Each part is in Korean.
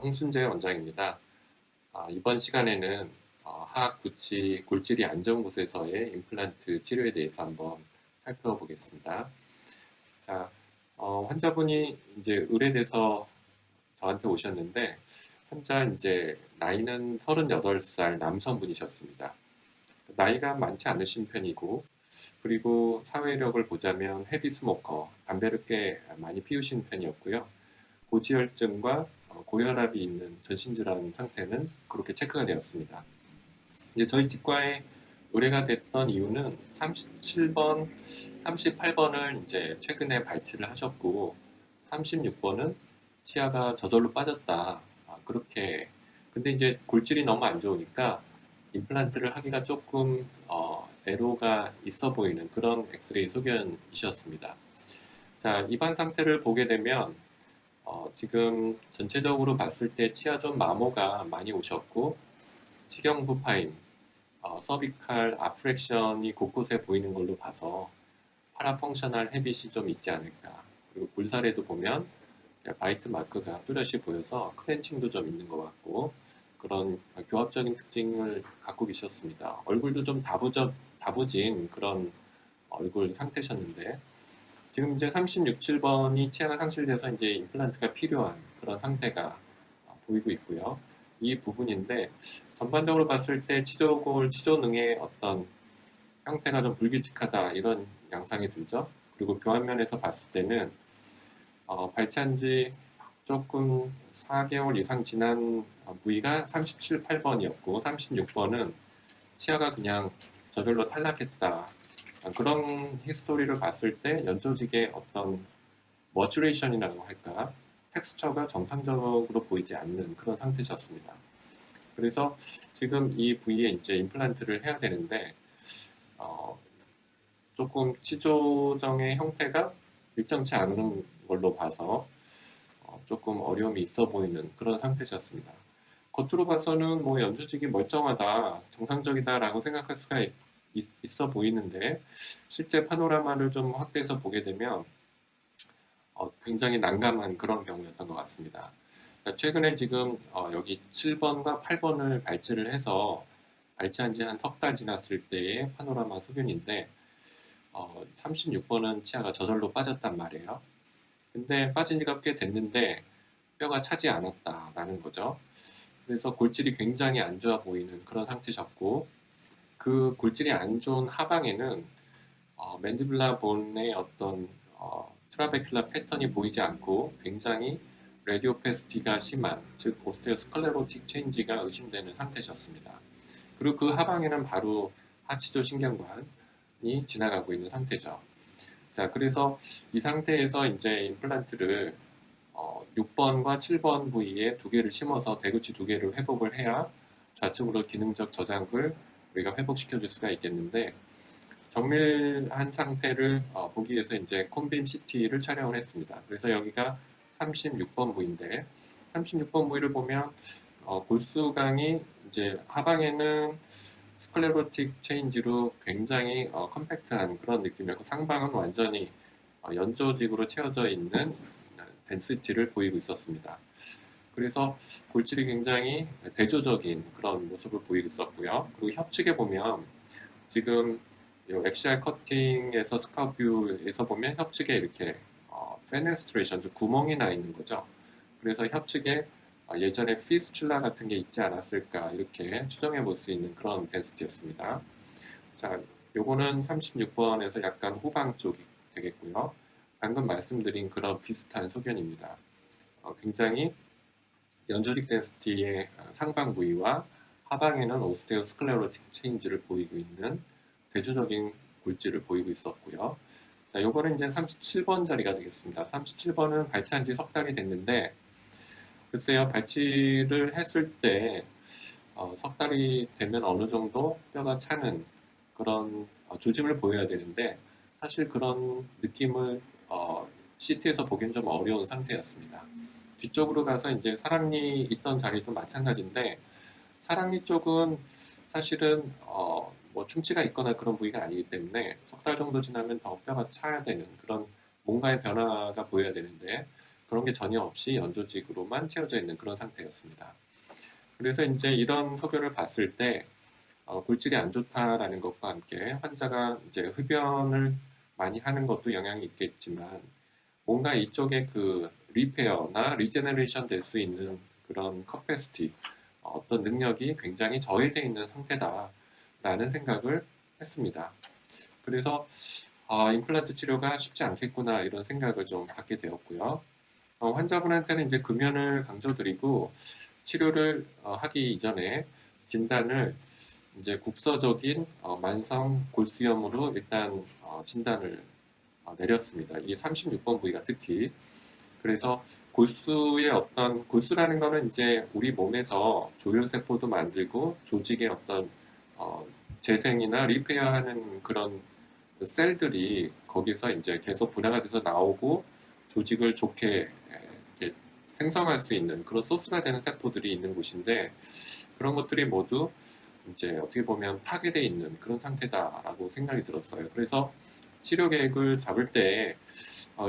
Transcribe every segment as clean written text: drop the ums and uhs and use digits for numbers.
홍순재 원장입니다. 이번 시간에는 하악 구치 골질이 안 좋은 곳에서의 임플란트 치료에 대해서 한번 살펴보겠습니다. 자, 환자분이 이제 의뢰돼서 저한테 오셨는데, 환자 이제 나이는 38살 남성분이셨습니다. 나이가 많지 않으신 편이고, 그리고 사회력을 보자면 헤비 스모커, 담배를 꽤 많이 피우신 편이었고요. 고지혈증과 고혈압이 있는 전신질환 상태는 그렇게 체크가 되었습니다. 이제 저희 치과에 의뢰가 됐던 이유는 37번, 38번을 이제 최근에 발치를 하셨고 36번은 치아가 저절로 빠졌다. 그렇게. 근데 이제 골질이 너무 안 좋으니까 임플란트를 하기가 조금 애로가 있어 보이는 그런 엑스레이 소견이셨습니다. 자, 입안 상태를 보게 되면 지금 전체적으로 봤을 때 치아 좀 마모가 많이 오셨고 치경부 파임, 서비칼 아프렉션이 곳곳에 보이는 걸로 봐서 파라펑셔널 헤빗이 좀 있지 않을까. 그리고 볼살에도 보면 바이트 마크가 뚜렷이 보여서 클렌칭도 좀 있는 것 같고 그런 교합적인 특징을 갖고 계셨습니다. 얼굴도 좀 다부진 그런 얼굴 상태셨는데 지금 이제 36, 7번이 치아가 상실돼서 이제 임플란트가 필요한 그런 상태가 보이고 있고요. 이 부분인데 전반적으로 봤을 때 치조골, 치조능의 어떤 형태가 좀 불규칙하다 이런 양상이 들죠. 그리고 교환면에서 봤을 때는 발치한 지 조금 4개월 이상 지난 부위가 37, 8번이었고 36번은 치아가 그냥 저절로 탈락했다. 그런 히스토리를 봤을 때 연조직의 어떤 머추레이션이라고 할까 텍스처가 정상적으로 보이지 않는 그런 상태셨습니다. 그래서 지금 이 부위에 이제 임플란트를 해야 되는데 어, 조금 치조정의 형태가 일정치 않은 걸로 봐서 조금 어려움이 있어 보이는 그런 상태셨습니다. 겉으로 봐서는 뭐 연조직이 멀쩡하다, 정상적이다라고 생각할 수가 있어 보이는데 실제 파노라마를 좀 확대해서 보게 되면 굉장히 난감한 그런 경우였던 것 같습니다. 그러니까 최근에 지금 여기 7번과 8번을 발치를 해서 발치한 지 한 석 달 지났을 때의 파노라마 소견인데 36번은 치아가 저절로 빠졌단 말이에요. 근데 빠진 지가 꽤 됐는데 뼈가 차지 않았다라는 거죠. 그래서 골질이 굉장히 안 좋아 보이는 그런 상태셨고 그 골질이 안 좋은 하방에는 맨디블라 본의 어떤 트라베큘라 패턴이 보이지 않고 굉장히 레디오패스티가 심한 즉 오스테오스클레로틱 체인지가 의심되는 상태셨습니다. 그리고 그 하방에는 바로 하치조 신경관이 지나가고 있는 상태죠. 자, 그래서 이 상태에서 이제 임플란트를 6번과 7번 부위에 두 개를 심어서 대구치 두 개를 회복을 해야 좌측으로 기능적 저장을 우리가 회복시켜 줄 수가 있겠는데 정밀한 상태를 보기 위해서 이제 콤빔 CT를 촬영을 했습니다. 그래서 여기가 36번 부위인데 36번 부위를 보면 골수강이 이제 하방에는 스클레로틱 체인지로 굉장히 컴팩트한 그런 느낌이었고 상방은 완전히 연조직으로 채워져 있는 덴시티를 보이고 있었습니다. 그래서 골질이 굉장히 대조적인 그런 모습을 보이고 있었고요. 그리고 협측에 보면 지금 엑시알 커팅에서 스카우뷰에서 보면 협측에 이렇게 페네스트레이션, 즉 구멍이 나 있는 거죠. 그래서 협측에 예전에 피스출라 같은 게 있지 않았을까 이렇게 추정해 볼 수 있는 그런 덴시티였습니다. 자, 요거는 36번에서 약간 후방 쪽이 되겠고요. 방금 말씀드린 그런 비슷한 소견입니다. 굉장히 연조직 덴시티의 상방 부위와 하방에는 오스테오스클레로틱 체인지를 보이고 있는 대조적인 골질을 보이고 있었고요. 자, 요거는 이제 37번 자리가 되겠습니다. 37번은 발치한 지 석 달이 됐는데 글쎄요, 발치를 했을 때 석 달이 되면 어느 정도 뼈가 차는 그런 조짐을 보여야 되는데 사실 그런 느낌을 CT에서 보기엔 좀 어려운 상태였습니다. 뒤쪽으로 가서 이제 사랑니 있던 자리도 마찬가지인데 사랑니 쪽은 사실은 뭐 충치가 있거나 그런 부위가 아니기 때문에 석 달 정도 지나면 더 뼈가 차야 되는 그런 뭔가의 변화가 보여야 되는데 그런 게 전혀 없이 연조직으로만 채워져 있는 그런 상태였습니다. 그래서 이제 이런 소견을 봤을 때 골질이 안 좋다라는 것과 함께 환자가 이제 흡연을 많이 하는 것도 영향이 있겠지만 뭔가 이쪽에 그 리페어나 리제너레이션 될 수 있는 그런 커패시티, 어떤 능력이 굉장히 저해되어 있는 상태다라는 생각을 했습니다. 그래서 임플란트 치료가 쉽지 않겠구나 이런 생각을 좀 갖게 되었고요. 환자분한테는 이제 금연을 강조드리고 치료를 하기 이전에 진단을 이제 국서적인 만성 골수염으로 일단 진단을 내렸습니다. 이 36번 부위가 특히. 그래서 골수의 어떤, 골수라는 거는 이제 우리 몸에서 조혈세포도 만들고 조직의 어떤 재생이나 리페어하는 그런 셀들이 거기서 이제 계속 분해가 돼서 나오고 조직을 좋게 이렇게 생성할 수 있는 그런 소스가 되는 세포들이 있는 곳인데, 그런 것들이 모두 이제 어떻게 보면 파괴되어 있는 그런 상태다라고 생각이 들었어요. 그래서 치료 계획을 잡을 때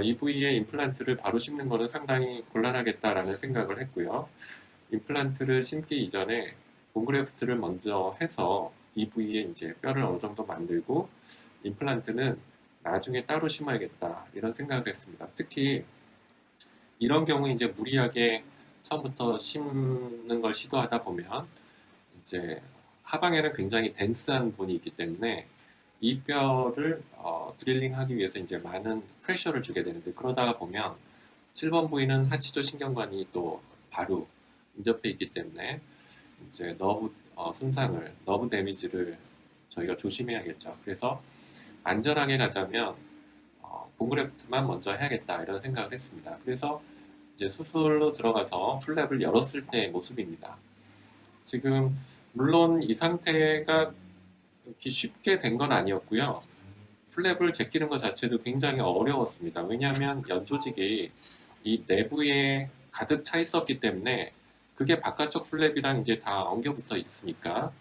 이 부위에 임플란트를 바로 심는 것은 상당히 곤란하겠다라는 생각을 했고요. 임플란트를 심기 이전에 본그래프트를 먼저 해서 이 부위에 이제 뼈를 어느 정도 만들고 임플란트는 나중에 따로 심어야겠다 이런 생각을 했습니다. 특히 이런 경우 이제 무리하게 처음부터 심는 걸 시도하다 보면 이제 하방에는 굉장히 덴스한 본이 있기 때문에 이 뼈를 드릴링하기 위해서 이제 많은 프레셔를 주게 되는데, 그러다가 보면 7번 부위는 하치조 신경관이 또 바로 인접해 있기 때문에 이제 너브 손상을, 너브 데미지를 저희가 조심해야겠죠. 그래서 안전하게 가자면 본그래프트만 먼저 해야겠다 이런 생각을 했습니다. 그래서 이제 수술로 들어가서 플랩을 열었을 때의 모습입니다. 지금 물론 이 상태가 이렇게 쉽게 된 건 아니었고요. 플랩을 제끼는 것 자체도 굉장히 어려웠습니다. 왜냐하면 연조직이 이 내부에 가득 차 있었기 때문에 그게 바깥쪽 플랩이랑 이제 다 엉겨 붙어 있으니까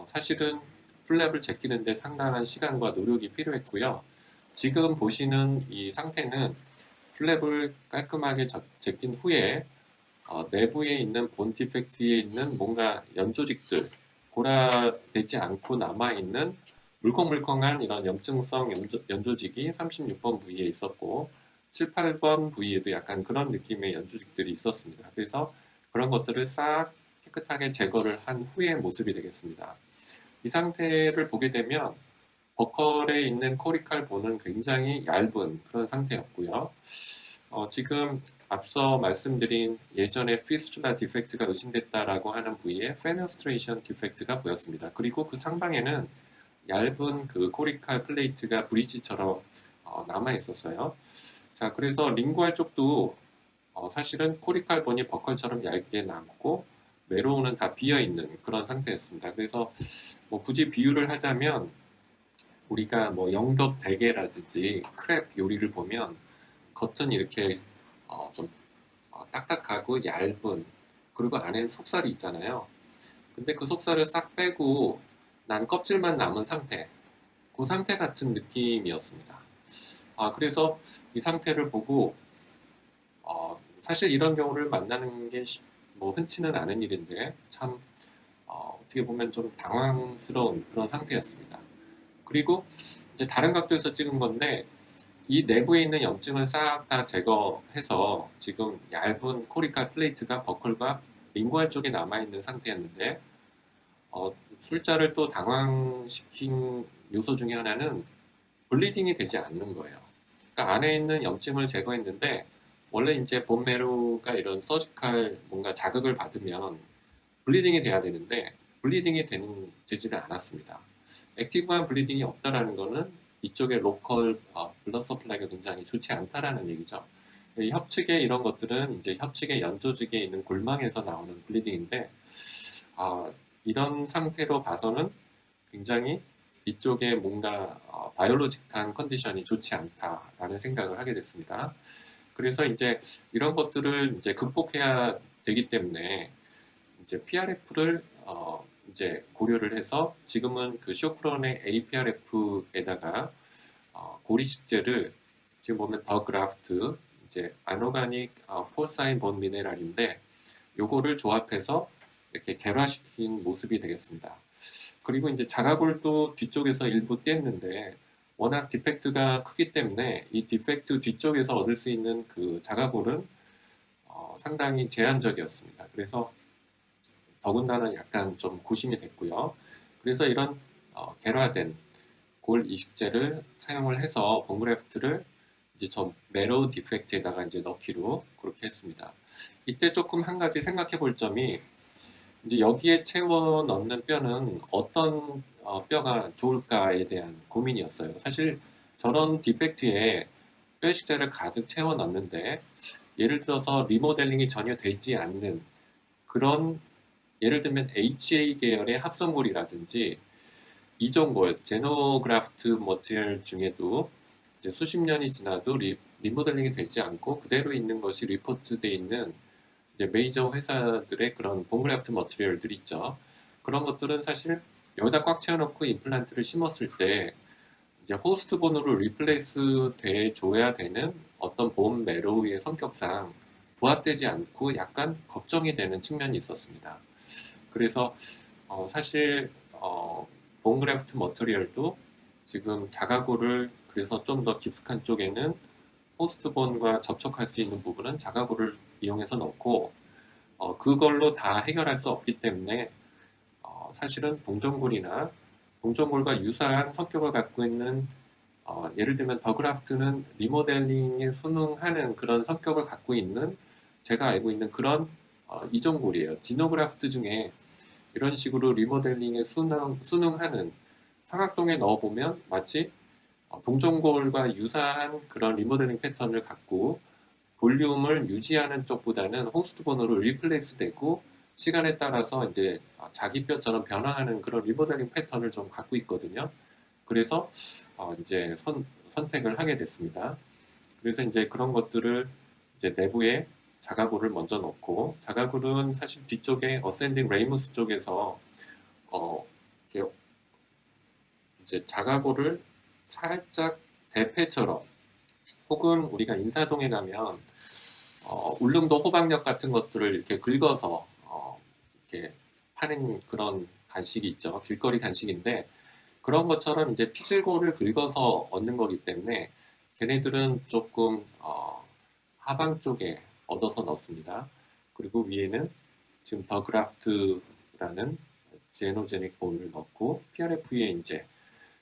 사실은 플랩을 제끼는데 상당한 시간과 노력이 필요했고요. 지금 보시는 이 상태는 플랩을 깔끔하게 제낀 후에 내부에 있는 본 디펙트에 있는 뭔가 연조직들, 고라되지 않고 남아있는 물컹물컹한 이런 염증성 연조직이 36번 부위에 있었고 7, 8번 부위에도 약간 그런 느낌의 연조직들이 있었습니다. 그래서 그런 것들을 싹 깨끗하게 제거를 한 후의 모습이 되겠습니다. 이 상태를 보게 되면 버컬에 있는 코리칼 본은 굉장히 얇은 그런 상태였고요. 지금 앞서 말씀드린 예전에 피스툴라 디펙트가 의심됐다라고 하는 부위에 페너스트레이션 디펙트가 보였습니다. 그리고 그 상방에는 얇은 그 코리칼 플레이트가 브릿지처럼 남아 있었어요. 자, 그래서 링구알 쪽도 사실은 코리칼 본이 버컬처럼 얇게 남고 메로우는 다 비어 있는 그런 상태였습니다. 그래서 뭐 굳이 비유를 하자면 우리가 뭐 영덕 대게라든지 크랩 요리를 보면 겉은 이렇게 좀 딱딱하고 얇은, 그리고 안에는 속살이 있잖아요. 근데 그 속살을 싹 빼고 난 껍질만 남은 상태, 그 상태 같은 느낌이었습니다. 그래서 이 상태를 보고 사실 이런 경우를 만나는 게 뭐 흔치는 않은 일인데 참 어떻게 보면 좀 당황스러운 그런 상태였습니다. 그리고 이제 다른 각도에서 찍은 건데 이 내부에 있는 염증을 싹 다 제거해서 지금 얇은 코리칼 플레이트가 버클과 링구알 쪽에 남아있는 상태였는데 술자를 또 당황시킨 요소 중에 하나는 블리딩이 되지 않는 거예요. 그러니까 안에 있는 염증을 제거했는데 원래 이제 본메로가 이런 서지칼 뭔가 자극을 받으면 블리딩이 돼야 되는데 블리딩이 되지는 않았습니다. 액티브한 블리딩이 없다라는 거는 이쪽에 로컬 블러드 서플라이가 굉장히 좋지 않다라는 얘기죠. 이 협측의 이런 것들은 이제 협측의 연조직에 있는 골망에서 나오는 블리딩인데 이런 상태로 봐서는 굉장히 이쪽에 뭔가 바이올로직한 컨디션이 좋지 않다라는 생각을 하게 됐습니다. 그래서 이제 이런 것들을 이제 극복해야 되기 때문에 이제 PRF를 이제 고려를 해서 지금은 그 쇼크론의 APRF에다가 고리식제를 지금 보면 더 그라프트 이제 아노가닉 포르사인 본 미네랄인데 요거를 조합해서 이렇게 결화시킨 모습이 되겠습니다. 그리고 이제 자가골도 뒤쪽에서 일부 뗐는데 워낙 디펙트가 크기 때문에 이 디펙트 뒤쪽에서 얻을 수 있는 그 자가골은 상당히 제한적이었습니다. 그래서 더군다나 약간 좀 고심이 됐고요. 그래서 이런 결화된 골 이식제를 사용을 해서 본그래프트를 이제 저 매로우 디펙트에다가 이제 넣기로 그렇게 했습니다. 이때 조금 한 가지 생각해 볼 점이 이제 여기에 채워 넣는 뼈는 어떤 뼈가 좋을까에 대한 고민이었어요. 사실 저런 디펙트에 뼈 이식제를 가득 채워 넣는데 예를 들어서 리모델링이 전혀 되지 않는 그런 예를 들면 HA 계열의 합성골이라든지 이종골, 제노그라프트 머티리얼 중에도 이제 수십 년이 지나도 리모델링이 되지 않고 그대로 있는 것이 리포트되어 있는 이제 메이저 회사들의 그런 본그래프트 머티리얼들이 있죠. 그런 것들은 사실 여기다 꽉 채워놓고 임플란트를 심었을 때 이제 호스트 본으로 리플레이스 돼 줘야 되는 어떤 본 매로우의 성격상 부합되지 않고 약간 걱정이 되는 측면이 있었습니다. 그래서 사실 본그래프트 머티리얼도 지금 자가골을 그래서 좀 더 깊숙한 쪽에는 호스트본과 접촉할 수 있는 부분은 자가골을 이용해서 넣고 그걸로 다 해결할 수 없기 때문에 사실은 동전골이나 동전골과 유사한 성격을 갖고 있는 예를 들면 더그라프트는 리모델링에 순응하는 그런 성격을 갖고 있는 제가 알고 있는 그런 이종골이에요. 지노그라프트 중에 이런 식으로 리모델링에 순응하는 사각동에 넣어보면 마치 동전골과 유사한 그런 리모델링 패턴을 갖고 볼륨을 유지하는 쪽보다는 호스트본으로 리플레이스 되고 시간에 따라서 이제 자기 뼈처럼 변화하는 그런 리모델링 패턴을 좀 갖고 있거든요. 그래서 이제 선택을 하게 됐습니다. 그래서 이제 그런 것들을 이제 내부에 자가골을 먼저 넣고 자가골은 사실 뒤쪽에 어센딩 레이무스 쪽에서 이렇게 이제 자가골을 살짝 대패처럼 혹은 우리가 인사동에 가면 울릉도 호박역 같은 것들을 이렇게 긁어서 이렇게 파는 그런 간식이 있죠. 길거리 간식인데 그런 것처럼 이제 피질골을 긁어서 얻는 거기 때문에 걔네들은 조금 하방 쪽에 얻어서 넣습니다. 그리고 위에는 지금 더 그라프트라는 제노제닉 본을 넣고 PRF에 이제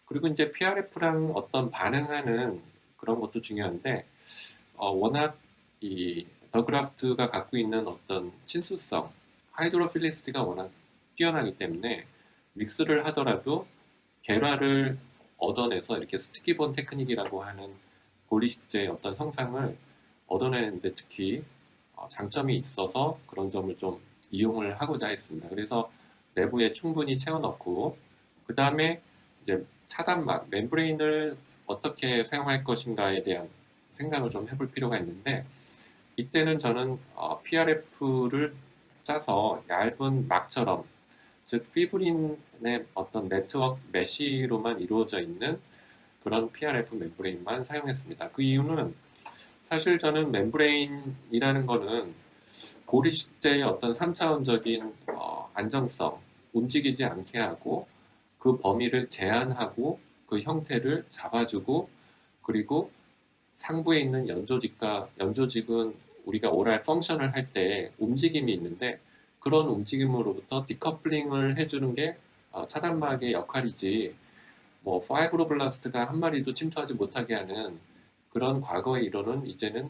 그리고 이제 PRF랑 어떤 반응하는 그런 것도 중요한데 워낙 이 더그라프트가 갖고 있는 어떤 친수성, 하이드로필리시티가 워낙 뛰어나기 때문에 믹스를 하더라도 결화를 얻어내서 이렇게 스티키본 테크닉이라고 하는 볼리식제의 어떤 성상을 얻어내는데 특히 장점이 있어서 그런 점을 좀 이용을 하고자 했습니다. 그래서 내부에 충분히 채워넣고 그 다음에 이제 차단막, 멤브레인을 어떻게 사용할 것인가에 대한 생각을 좀 해볼 필요가 있는데 이때는 저는 PRF를 짜서 얇은 막처럼 즉 피브린의 어떤 네트워크 메쉬로만 이루어져 있는 그런 PRF 멤브레인만 사용했습니다. 그 이유는 사실 저는 멤브레인이라는 거는 고리식제의 어떤 3차원적인 안정성, 움직이지 않게 하고 그 범위를 제한하고 그 형태를 잡아주고 그리고 상부에 있는 연조직은 우리가 오랄 펑션을 할 때 움직임이 있는데 그런 움직임으로부터 디커플링을 해주는 게 차단막의 역할이지 뭐 파이브로블라스트가 한 마리도 침투하지 못하게 하는 그런 과거의 이론은 이제는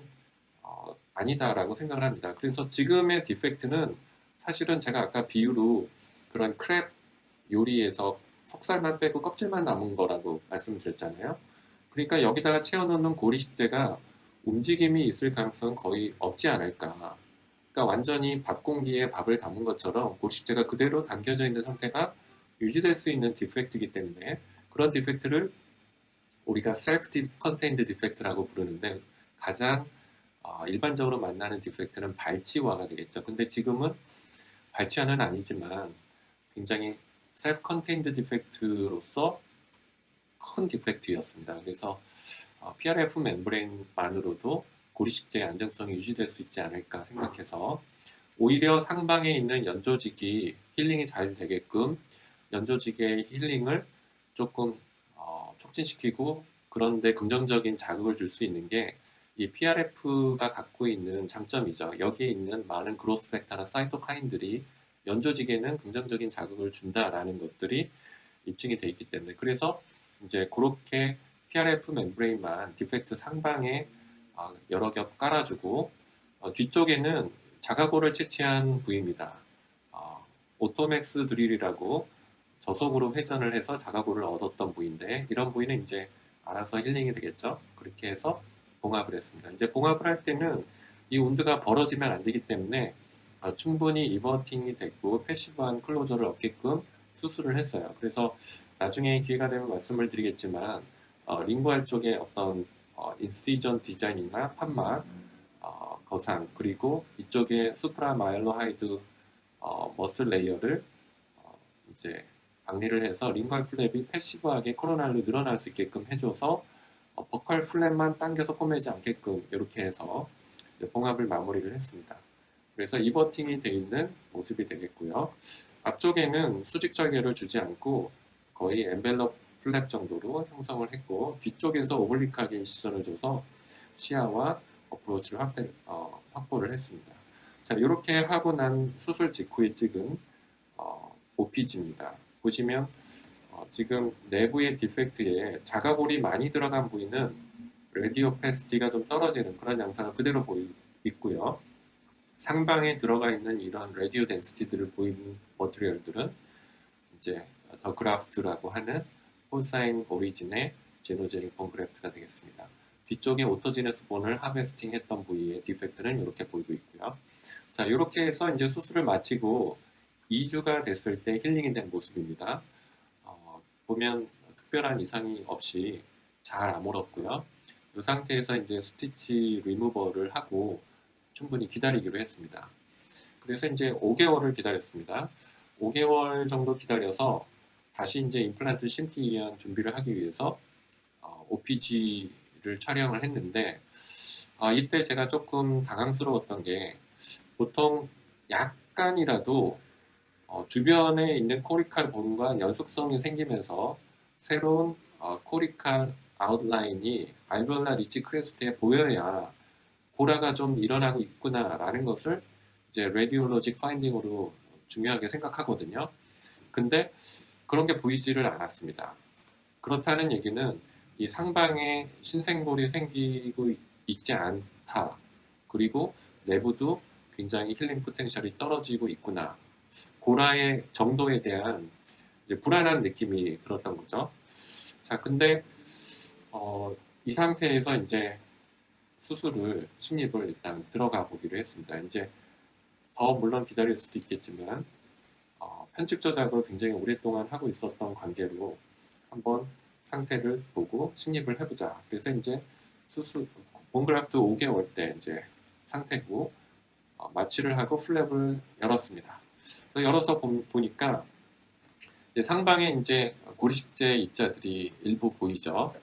아니다라고 생각을 합니다. 그래서 지금의 디펙트는 사실은 제가 아까 비유로 그런 크랩 요리에서 속살만 빼고 껍질만 남은 거라고 말씀드렸잖아요. 그러니까 여기다가 채워넣는 고리식재가 움직임이 있을 가능성은 거의 없지 않을까. 그러니까 완전히 밥 공기에 밥을 담은 것처럼 고리식재가 그대로 담겨져 있는 상태가 유지될 수 있는 디펙트이기 때문에 그런 디펙트를 우리가 셀프 컨테인드 디펙트라고 부르는데 가장 일반적으로 만나는 디펙트는 발치화가 되겠죠. 근데 지금은 발치화는 아니지만 굉장히 셀프 컨테인드 디펙트로서 큰 디펙트였습니다. 그래서 PRF 멤브레인만으로도 고리식재의 안정성이 유지될 수 있지 않을까 생각해서 오히려 상방에 있는 연조직이 힐링이 잘 되게끔 연조직의 힐링을 조금 촉진시키고 그런데 긍정적인 자극을 줄 수 있는 게 이 PRF가 갖고 있는 장점이죠. 여기에 있는 많은 그로스 팩터나 사이토카인들이 연조직에는 긍정적인 자극을 준다라는 것들이 입증이 돼 있기 때문에 그래서 이제 그렇게 PRF 멤브레인만 디펙트 상방에 여러 겹 깔아주고 뒤쪽에는 자가고를 채취한 부위입니다. 오토맥스 드릴이라고 저속으로 회전을 해서 자가고를 얻었던 부위인데 이런 부위는 이제 알아서 힐링이 되겠죠. 그렇게 해서 봉합을 했습니다. 이제 봉합을 할 때는 이 운드가 벌어지면 안 되기 때문에 충분히 이버팅이 되고 패시브한 클로저를 얻게끔 수술을 했어요. 그래서 나중에 기회가 되면 말씀을 드리겠지만 링구알 쪽에 어떤 인시전 디자인이나 판막 거상 그리고 이쪽에 수프라 마일로하이드 머슬 레이어를 이제 박리를 해서 링구알 플랩이 패시브하게 코로날로 늘어날 수 있게끔 해줘서 버컬 플랩만 당겨서 꼬매지 않게끔 이렇게 해서 봉합을 마무리를 했습니다. 그래서 이버팅이 되어 있는 모습이 되겠고요. 앞쪽에는 수직 절개를 주지 않고 거의 엔벨럽 플랩 정도로 형성을 했고 뒤쪽에서 오블릭하게 인시전을 줘서 시야와 어프로치를 확보를 했습니다. 자, 이렇게 하고 난 수술 직후에 찍은 OPG입니다. 보시면 지금 내부의 디펙트에 자가골이 많이 들어간 부위는 레디오 패시티가 좀 떨어지는 그런 양상을 그대로 있고요. 상방에 들어가 있는 이런 레디오 덴시티들을 보이는 머티리얼들은 이제 더 그라프트라고 하는 홀사인 오리진의 제노제닉 본 그래프트가 되겠습니다. 뒤쪽에 오토지네스 본을 하베스팅 했던 부위의 디펙트는 이렇게 보이고 있고요. 자, 이렇게 해서 이제 수술을 마치고 2주가 됐을 때 힐링이 된 모습입니다. 보면 특별한 이상이 없이 잘 아물었고요. 이 상태에서 이제 스티치 리무버를 하고 충분히 기다리기로 했습니다. 그래서 이제 5개월을 기다렸습니다. 5개월 정도 기다려서 다시 이제 임플란트 심기 위한 준비를 하기 위해서 OPG를 촬영을 했는데 이때 제가 조금 당황스러웠던 게 보통 약간이라도 주변에 있는 코리칼 본과 연속성이 생기면서 새로운 코리칼 아웃라인이 알베올라 리치 크레스트에 보여야 고라가 좀 일어나고 있구나라는 것을 이제 레디올로직 파인딩으로 중요하게 생각하거든요. 근데 그런 게 보이지를 않았습니다. 그렇다는 얘기는 이 상방에 신생볼이 생기고 있지 않다. 그리고 내부도 굉장히 힐링 포텐셜이 떨어지고 있구나. 고라의 정도에 대한 이제 불안한 느낌이 들었던 거죠. 자, 근데 이 상태에서 이제 수술을 침입을 일단 들어가 보기로 했습니다. 이제 더 물론 기다릴 수도 있겠지만 편집 조작을 굉장히 오랫동안 하고 있었던 관계로 한번 상태를 보고 침입을 해보자. 그래서 이제 수술 본그라프트 5개월 때 이제 상태고 마취를 하고 플랩을 열었습니다. 열어서 보니까 상방에 이제 고리식재 입자들이 일부 보이죠.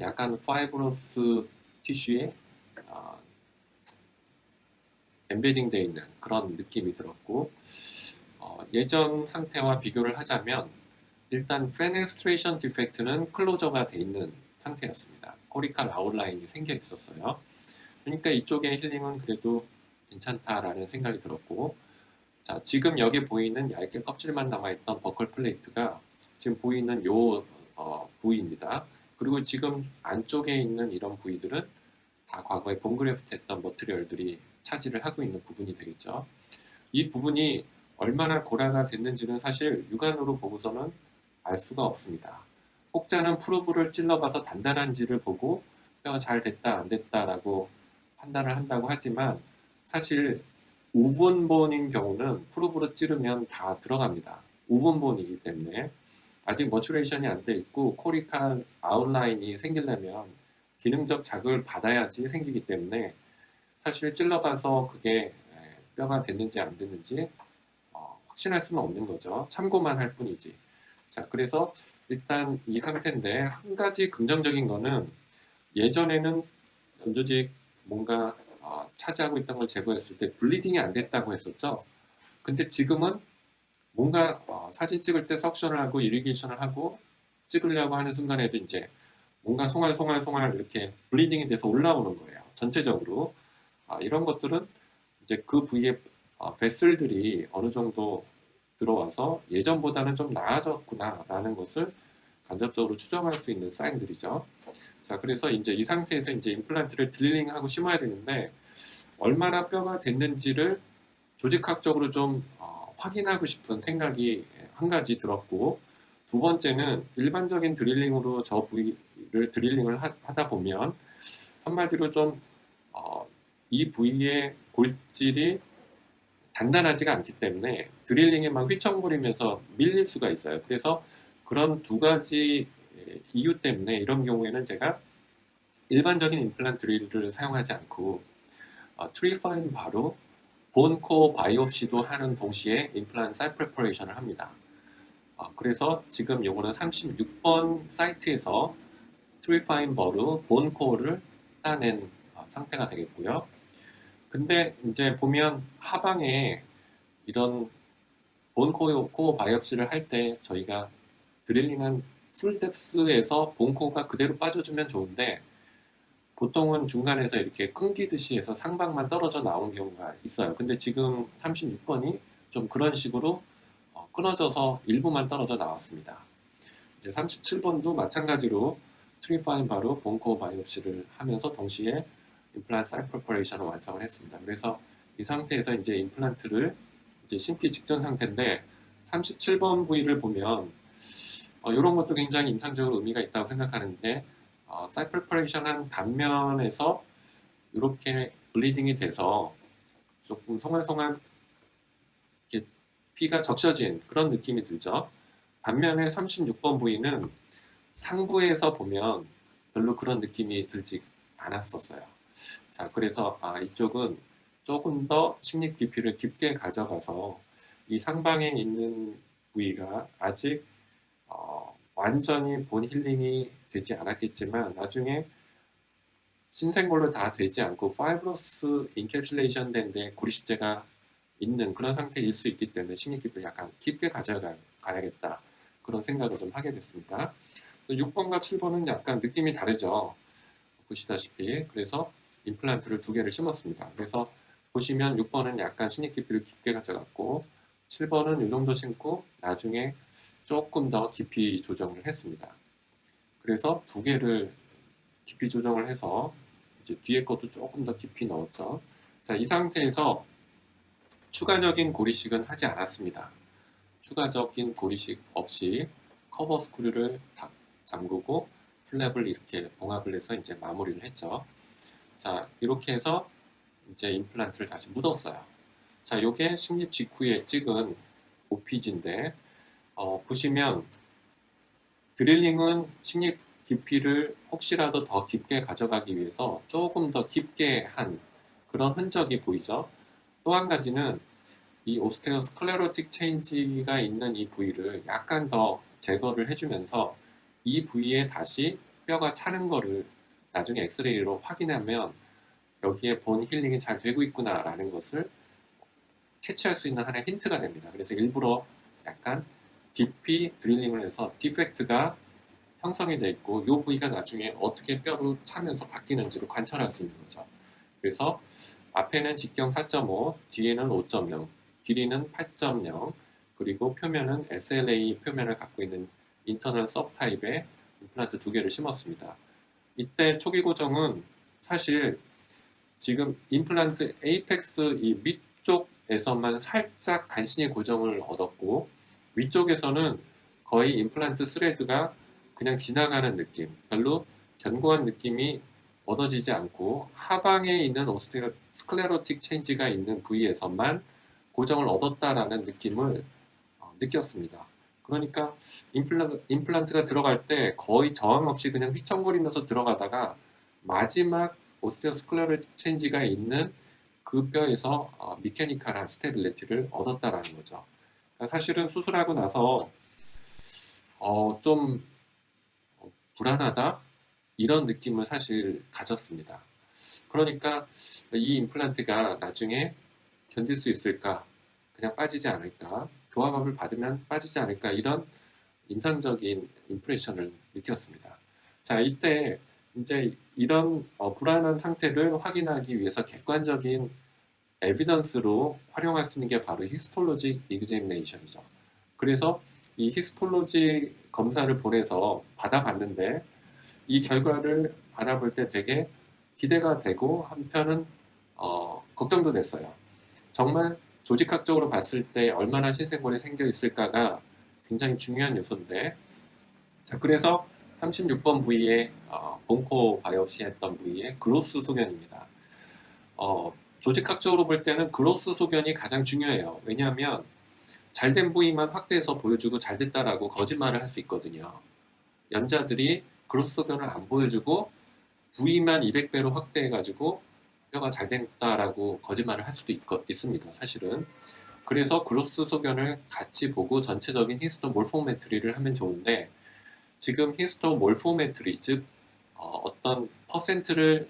약간 파이브러스 티슈에 엠베딩 되어 있는 그런 느낌이 들었고 예전 상태와 비교를 하자면 일단 페네스트레이션 디펙트는 클로저가 되어 있는 상태였습니다. 코리칼 아웃라인이 생겨 있었어요. 그러니까 이쪽의 힐링은 그래도 괜찮다라는 생각이 들었고 자, 지금 여기 보이는 얇게 껍질만 남아있던 버클 플레이트가 지금 보이는 요 부위입니다. 그리고 지금 안쪽에 있는 이런 부위들은 다 과거에 본그래프트 했던 머티리얼들이 차지를 하고 있는 부분이 되겠죠. 이 부분이 얼마나 고라가 됐는지는 사실 육안으로 보고서는 알 수가 없습니다. 혹자는 프로브를 찔러봐서 단단한지를 보고 뼈가 잘 됐다 안 됐다라고 판단을 한다고 하지만 사실 우분본인 경우는 프로브로 찌르면 다 들어갑니다. 우분본이기 때문에 아직 머추레이션이 안 돼 있고 코리칼 아웃라인이 생기려면 기능적 자극을 받아야지 생기기 때문에 사실 찔러봐서 그게 뼈가 됐는지 안 됐는지 확신할 수는 없는 거죠. 참고만 할 뿐이지. 자, 그래서 일단 이 상태인데 한 가지 긍정적인 거는 예전에는 연조직 뭔가 차지하고 있던 걸 제거했을 때 블리딩이 안 됐다고 했었죠. 근데 지금은 뭔가 사진 찍을 때 석션을 하고 이리게이션을 하고 찍으려고 하는 순간에도 이제 뭔가 송알송알 이렇게 블리딩이 돼서 올라오는 거예요. 전체적으로. 이런 것들은 이제 그 부위에 베슬들이 어느 정도 들어와서 예전보다는 좀 나아졌구나라는 것을 간접적으로 추정할 수 있는 사인들이죠. 자, 그래서 이제 이 상태에서 이제 임플란트를 드릴링하고 심어야 되는데 얼마나 뼈가 됐는지를 조직학적으로 좀 확인하고 싶은 생각이 한 가지 들었고, 두 번째는 일반적인 드릴링으로 저 부위를 드릴링을 하다 보면 한마디로 좀 이 부위의 골질이 단단하지가 않기 때문에 드릴링에 막 휘청거리면서 밀릴 수가 있어요. 그래서 그런 두 가지 이유 때문에 이런 경우에는 제가 일반적인 임플란트 드릴을 사용하지 않고 트리파인 바로 본코어 바이옵시도 하는 동시에 임플란트 사이트 프레퍼레이션을 합니다. 그래서 지금 요거는 36번 사이트에서 트리파인 버로 본코어를 따낸 상태가 되겠고요. 근데 이제 보면 하방에 이런 본코어 바이옵시를 할 때 저희가 드릴링한 풀뎁스에서 본코어가 그대로 빠져주면 좋은데 보통은 중간에서 이렇게 끊기듯이 해서 상방만 떨어져 나온 경우가 있어요. 근데 지금 36번이 좀 그런 식으로 끊어져서 일부만 떨어져 나왔습니다. 이제 37번도 마찬가지로 트리파인 바로 본코어 바이옵시를 하면서 동시에 임플란트 사이트 프레퍼레이션을 완성을 했습니다. 그래서 이 상태에서 이제 임플란트를 이제 심기 직전 상태인데 37번 부위를 보면 이런 것도 굉장히 임상적으로 의미가 있다고 생각하는데 사이트 프레퍼레이션 한 단면에서 이렇게 블리딩이 돼서 조금 송알송알 이렇게 피가 적셔진 그런 느낌이 들죠. 반면에 36번 부위는 상부에서 보면 별로 그런 느낌이 들지 않았었어요. 자, 그래서 이쪽은 조금 더 식립 깊이를 깊게 가져가서 이 상방에 있는 부위가 아직 완전히 본 힐링이 되지 않았겠지만 나중에 신생골로 다 되지 않고 파이브러스 인캡슐레이션 된 데 고리식재가 있는 그런 상태일 수 있기 때문에 식립 깊이를 약간 깊게 가져가야겠다 그런 생각을 좀 하게 됐습니다. 6번과 7번은 약간 느낌이 다르죠. 보시다시피 그래서 임플란트를 두 개를 심었습니다. 그래서 보시면 6번은 약간 식립 깊이를 깊게 가져갔고 7번은 이 정도 심고 나중에 조금 더 깊이 조정을 했습니다. 그래서 두 개를 깊이 조정을 해서 이제 뒤에 것도 조금 더 깊이 넣었죠. 자, 이 상태에서 추가적인 고리식은 하지 않았습니다. 추가적인 고리식 없이 커버 스크류를 다 잠그고 플랩을 이렇게 봉합을 해서 이제 마무리를 했죠. 자, 이렇게 해서 이제 임플란트를 다시 묻었어요. 자, 요게 식립 직후에 찍은 OPG인데 보시면 드릴링은 식립 깊이를 혹시라도 더 깊게 가져가기 위해서 조금 더 깊게 한 그런 흔적이 보이죠. 또 한 가지는 이 오스테오스클레로틱 체인지가 있는 이 부위를 약간 더 제거를 해주면서 이 부위에 다시 뼈가 차는 거를 나중에 엑스레이로 확인하면 여기에 본 힐링이 잘 되고 있구나 라는 것을 캐치할 수 있는 하나의 힌트가 됩니다. 그래서 일부러 약간 깊이 드릴링을 해서 디펙트가 형성이 되어 있고 이 부위가 나중에 어떻게 뼈로 차면서 바뀌는지를 관찰할 수 있는 거죠. 그래서 앞에는 직경 4.5, 뒤에는 5.0, 길이는 8.0, 그리고 표면은 SLA 표면을 갖고 있는 인터널 서브 타입의 임플란트 두 개를 심었습니다. 이때 초기 고정은 사실 지금 임플란트 에이펙스 이 밑쪽에서만 살짝 간신히 고정을 얻었고 위쪽에서는 거의 임플란트 스레드가 그냥 지나가는 느낌, 별로 견고한 느낌이 얻어지지 않고 하방에 있는 오스테오스클레로틱 체인지가 있는 부위에서만 고정을 얻었다라는 느낌을 느꼈습니다. 그러니까 임플란트가 들어갈 때 거의 저항 없이 그냥 휘청거리면서 들어가다가 마지막 오스테오스클레로틱 체인지가 있는 그 뼈에서 미케니컬한 스테빌리티를 얻었다라는 거죠. 사실은 수술하고 나서 좀 불안하다 이런 느낌을 사실 가졌습니다. 그러니까 이 임플란트가 나중에 견딜 수 있을까? 그냥 빠지지 않을까? 교환압을 받으면 빠지지 않을까? 이런 인상적인 임프레션을 느꼈습니다. 자, 이때 이제 이런 불안한 상태를 확인하기 위해서 객관적인 에비던스로 활용할 수 있는 게 바로 히스톨로직 이그제미네이션이죠. 그래서 이 히스톨로지 검사를 보내서 받아봤는데 이 결과를 받아볼 때 되게 기대가 되고 한편은 걱정도 됐어요. 정말 조직학적으로 봤을 때 얼마나 신생골이 생겨 있을까가 굉장히 중요한 요소인데, 자, 그래서 36번 부위에 본코 바이옵시 했던 부위에 그로스 소견입니다. 조직학적으로 볼 때는 그로스 소견이 가장 중요해요. 왜냐하면 잘된 부위만 확대해서 보여주고 잘 됐다라고 거짓말을 할 수 있거든요. 연자들이 그로스 소견을 안 보여주고 부위만 200배로 확대해가지고 뼈가 잘 됐다라고 거짓말을 할 수도 있습니다. 사실은. 그래서 그로스 소견을 같이 보고 전체적인 히스토 몰포메트리를 하면 좋은데, 지금 히스토 몰포메트리, 즉 어떤 퍼센트를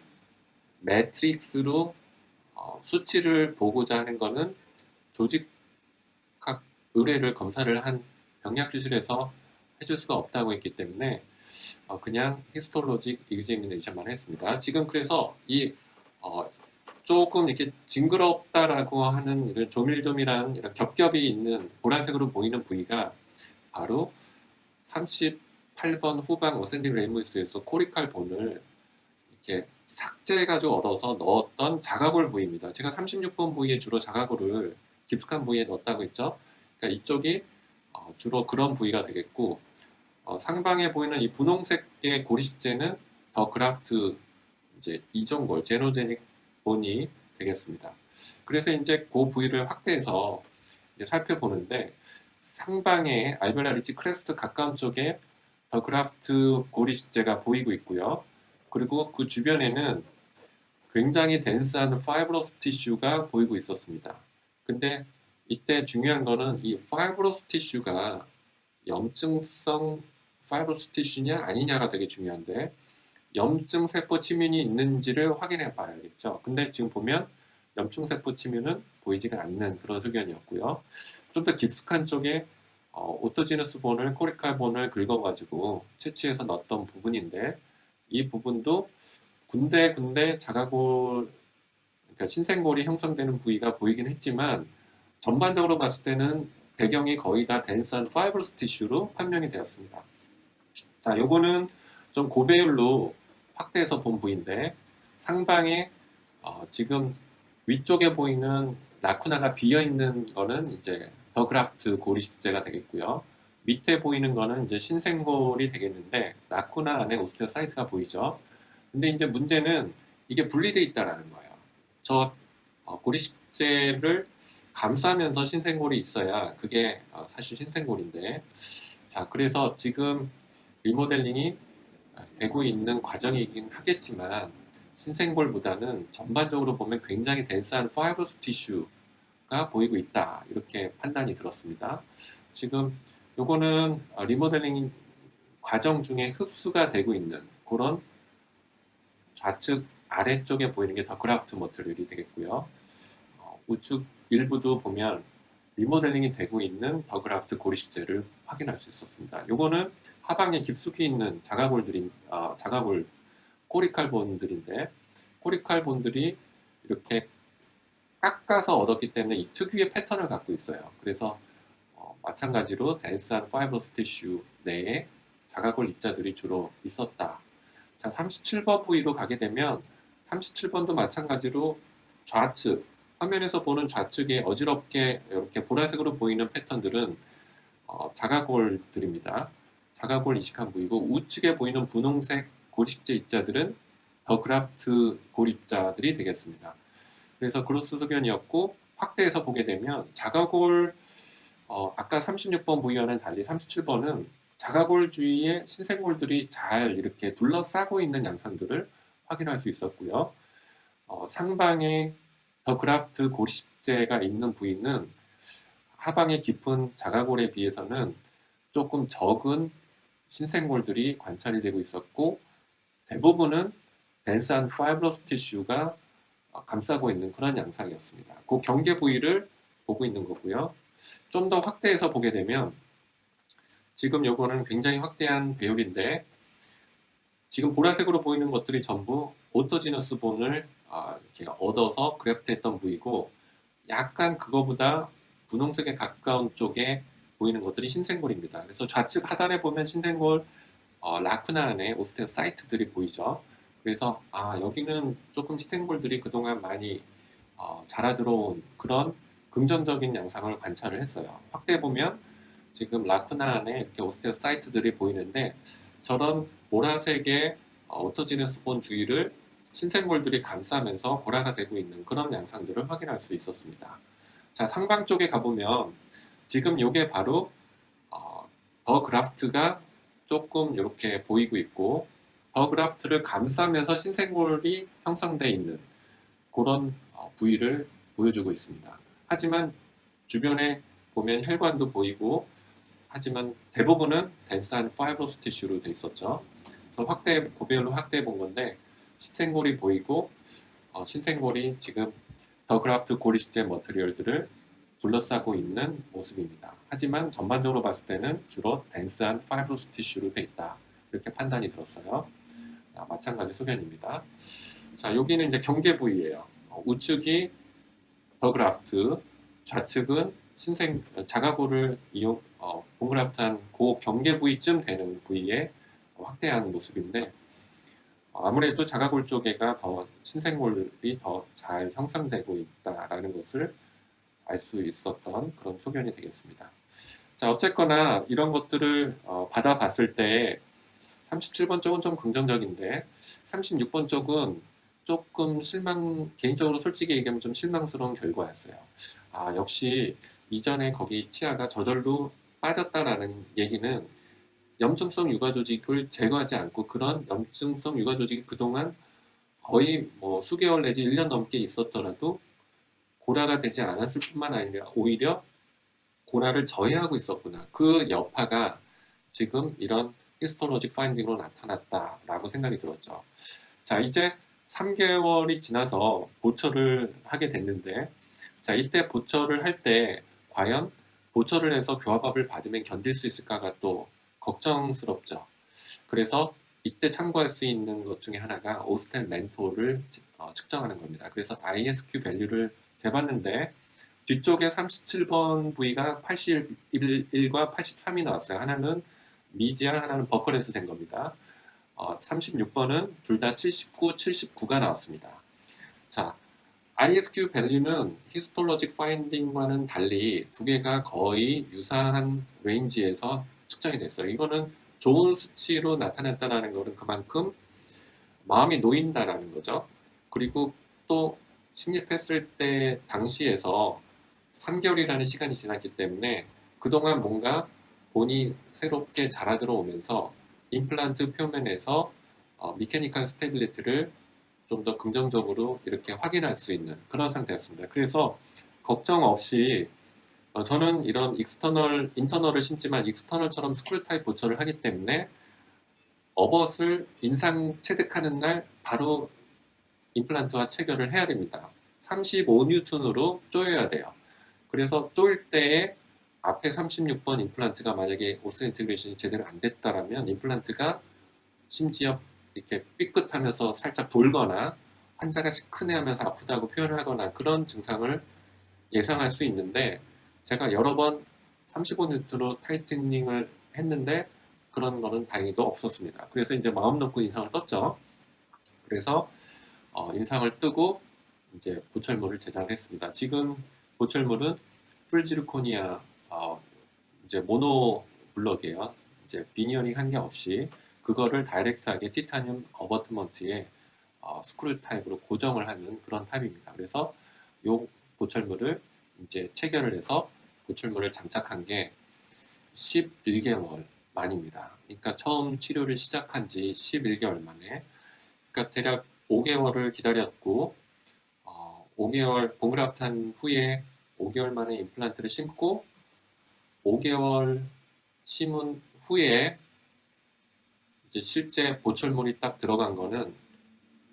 매트릭스로 수치를 보고자 하는 것은 조직학 의뢰를 검사를 한 병약주실에서 해줄 수가 없다고 했기 때문에 그냥 히스톨로직 이그제미네이션만 했습니다. 지금 그래서 이 조금 이렇게 징그럽다라고 하는 이런 조밀조밀한 이런 겹겹이 있는 보라색으로 보이는 부위가 바로 38번 후방 어센딩 레이무스에서 코리칼 본을 이렇게 삭제해가지고 얻어서 넣었던 자가골 부위입니다. 제가 36번 부위에 주로 자가골을 깊숙한 부위에 넣었다고 했죠. 그러니까 이쪽이 주로 그런 부위가 되겠고, 상방에 보이는 이 분홍색의 고리식재는 더 그라프트 이제 이종골 제노제닉 본이 되겠습니다. 그래서 이제 그 부위를 확대해서 이제 살펴보는데, 상방에 알베라리치 크레스트 가까운 쪽에 더 그라프트 고리식재가 보이고 있고요. 그리고 그 주변에는 굉장히 덴스한 파이브러스 티슈가 보이고 있었습니다. 근데 이때 중요한 거는 이 파이브러스 티슈가 염증성 파이브러스 티슈냐 아니냐가 되게 중요한데, 염증 세포 침윤이 있는지를 확인해 봐야겠죠. 근데 지금 보면 염증 세포 침윤은 보이지가 않는 그런 소견이었고요. 좀 더 깊숙한 쪽에 오토지너스 본을 코리칼 본을 긁어가지고 채취해서 넣었던 부분인데, 이 부분도 군데군데 자가골, 그러니까 신생골이 형성되는 부위가 보이긴 했지만 전반적으로 봤을 때는 배경이 거의 다 덴스한 파이브러스 티슈로 판명이 되었습니다. 자, 요거는 좀 고배율로 확대해서 본 부위인데, 상방에 지금 위쪽에 보이는 라쿠나가 비어 있는 거는 이제 더 그라프트 고리식재가 되겠고요. 밑에 보이는 거는 이제 신생골이 되겠는데, 라쿠나 안에 오스테오사이트가 보이죠. 근데 이제 문제는 이게 분리되어 있다라는 거예요. 저 고리식재를 감싸면서 신생골이 있어야 그게 사실 신생골인데, 자, 그래서 지금 리모델링이 되고 있는 과정이긴 하겠지만 신생골보다는 전반적으로 보면 굉장히 덴스한 파이브러스 티슈가 보이고 있다, 이렇게 판단이 들었습니다. 지금 요거는 리모델링 과정 중에 흡수가 되고 있는 그런 좌측 아래쪽에 보이는 게 더 그라프트 머티리얼이 되겠고요. 우측 일부도 보면 리모델링이 되고 있는 더 그라프트 고리식재를 확인할 수 있었습니다. 요거는 하방에 깊숙이 있는 자가골 코리칼본들인데, 코리칼본들이 이렇게 깎아서 얻었기 때문에 이 특유의 패턴을 갖고 있어요. 그래서 마찬가지로 덴스한 파이브러스 티슈 내에 자가골 입자들이 주로 있었다. 자, 37번 부위로 가게 되면 37번도 마찬가지로 좌측, 화면에서 보는 좌측에 어지럽게 이렇게 보라색으로 보이는 패턴들은 자가골들입니다. 자가골 이식한 부위고, 우측에 보이는 분홍색 고리식재 입자들은 더 그라프트 고리입자들이 되겠습니다. 그래서 그로스 소견이었고, 확대해서 보게 되면 자가골, 아까 36번 부위와는 달리 37번은 자가골 주위에 신생골들이 잘 이렇게 둘러싸고 있는 양상들을 확인할 수 있었고요. 상방에 더 그라프트 고리식재가 있는 부위는 하방의 깊은 자가골에 비해서는 조금 적은 신생골들이 관찰이 되고 있었고, 대부분은 덴스한 파이브러스 티슈가 감싸고 있는 그런 양상이었습니다. 그 경계 부위를 보고 있는 거고요. 좀 더 확대해서 보게 되면 지금 요거는 굉장히 확대한 배율인데 지금 보라색으로 보이는 것들이 전부 오토지너스 본을 이렇게 얻어서 그래프트했던 부위고 약간 그거보다 분홍색에 가까운 쪽에 보이는 것들이 신생골입니다. 그래서 좌측 하단에 보면 신생골 라쿠나 안에 오스테오사이트들이 보이죠. 그래서 여기는 조금 신생골들이 그동안 많이 자라 들어온 그런 긍정적인 양상을 관찰을 했어요. 확대 보면 지금 라쿠나 안에 이렇게 오스테오사이트들이 보이는데 저런 보라색의 오토지너스 본 주위를 신생골들이 감싸면서 고라가 되고 있는 그런 양상들을 확인할 수 있었습니다. 자, 상방 쪽에 가보면 지금 이게 바로 더 그라프트가 조금 이렇게 보이고 있고 더 그라프트를 감싸면서 신생골이 형성되어 있는 그런 부위를 보여주고 있습니다. 하지만 주변에 보면 혈관도 보이고 하지만 대부분은 덴스한 파이브러스 티슈로 되어 있었죠. 그래서 고배율로 확대해 본 건데 신생골이 보이고 신생골이 지금 더 그라프트 고리식재 머티리얼들을 둘러싸고 있는 모습입니다. 하지만 전반적으로 봤을 때는 주로 덴스한 파이브러스 티슈로 되어 있다. 이렇게 판단이 들었어요. 마찬가지 소견입니다. 자, 여기는 이제 경계 부위예요. 우측이 더 그라프트, 좌측은 자가골을 본그라프트한 그 경계 부위쯤 되는 부위에 확대한 모습인데 아무래도 자가골 쪽에가 더 신생골이 더 잘 형성되고 있다라는 것을 알 수 있었던 그런 소견이 되겠습니다. 자, 어쨌거나 이런 것들을 받아봤을 때 37번 쪽은 좀 긍정적인데 36번 쪽은 조금 개인적으로 솔직히 얘기하면 좀 실망스러운 결과였어요. 역시 이전에 거기 치아가 저절로 빠졌다라는 얘기는 염증성 유가조직을 제거하지 않고 그런 염증성 유가조직이 그동안 거의 뭐 수개월 내지 1년 넘게 있었더라도 고라가 되지 않았을 뿐만 아니라 오히려 고라를 저해하고 있었구나. 그 여파가 지금 이런 히스토로직 파인딩으로 나타났다라고 생각이 들었죠. 자, 이제 3개월이 지나서 보철을 하게 됐는데 자, 이때 보철을 할 때 과연 보철을 해서 교합압을 받으면 견딜 수 있을까가 또 걱정스럽죠. 그래서 이때 참고할 수 있는 것 중에 하나가 오스텔 멘토를 측정하는 겁니다. 그래서 ISQ 밸류를 재봤는데 뒤쪽에 37번 부위가 81과 83이 나왔어요. 하나는 미지아, 하나는 버커렌스 된 겁니다. 36번은 둘 다 79, 79가 나왔습니다. 자, ISQ 밸류는 히스톨로직 파인딩과는 달리 두 개가 거의 유사한 레인지에서 측정이 됐어요. 이거는 좋은 수치로 나타났다는 것은 그만큼 마음이 놓인다라는 거죠. 그리고 또 식립했을 때 당시에서 3개월이라는 시간이 지났기 때문에 그동안 뭔가 본이 새롭게 자라 들어오면서 임플란트 표면에서 미케니컬 스테빌리티를 좀 더 긍정적으로 이렇게 확인할 수 있는 그런 상태였습니다. 그래서 걱정 없이 저는 이런 인터널을 심지만 익스터널처럼 스크류 타입 보철을 하기 때문에 어벗을 인상 체득하는 날 바로 임플란트와 체결을 해야 됩니다. 35N으로 조여야 돼요. 그래서 조일 때에 앞에 36번 임플란트가 만약에 오스인티그레이션이 제대로 안 됐다라면 임플란트가 심지어 이렇게 삐끗하면서 살짝 돌거나 환자가 시큰해하면서 아프다고 표현을 하거나 그런 증상을 예상할 수 있는데 제가 여러 번 35N로 타이트닝을 했는데 그런 거는 다행히도 없었습니다. 그래서 이제 마음 놓고 인상을 떴죠. 그래서 인상을 뜨고 이제 보철물을 제작을 했습니다. 지금 보철물은 풀지르코니아 이제 모노 블럭이에요. 이제 비니어링 한 게 없이 그거를 다이렉트하게 티타늄 어버트먼트에 스크류 타입으로 고정을 하는 그런 타입입니다. 그래서 요 보철물을 이제 체결을 해서 보철물을 장착한 게 11개월 만입니다. 그러니까 처음 치료를 시작한 지 11개월 만에 그러니까 대략 5개월을 기다렸고 5개월 본그라프트 한 후에 5개월 만에 임플란트를 심고 5개월 심은 후에 이제 실제 보철물이 딱 들어간 거는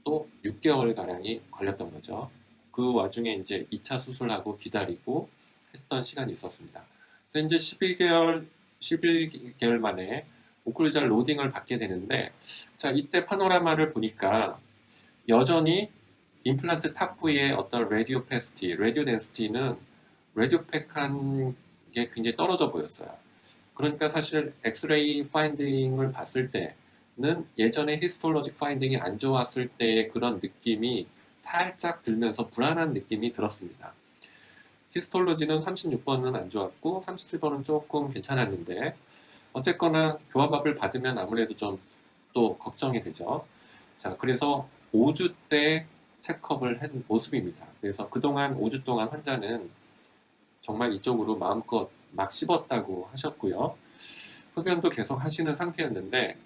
또 6개월가량이 걸렸던 거죠. 그 와중에 이제 2차 수술하고 기다리고 했던 시간이 있었습니다. 그래서 이제 11개월 만에 오클루잘 로딩을 받게 되는데, 자, 이때 파노라마를 보니까 여전히 임플란트 탑 부위의 어떤 라디오 덴시티는 라디오팩한 게 굉장히 떨어져 보였어요. 그러니까 사실 엑스레이 파인딩을 봤을 때는 예전에 히스톨로직 파인딩이 안 좋았을 때의 그런 느낌이 살짝 들면서 불안한 느낌이 들었습니다. 히스톨로지는 36번은 안 좋았고 37번은 조금 괜찮았는데, 어쨌거나 교합압을 받으면 아무래도 좀 또 걱정이 되죠. 자, 그래서 5주 때 체크업을 한 모습입니다. 그래서 그동안 5주 동안 환자는 정말 이쪽으로 마음껏 막 씹었다고 하셨고요. 흡연도 계속 하시는 상태였는데,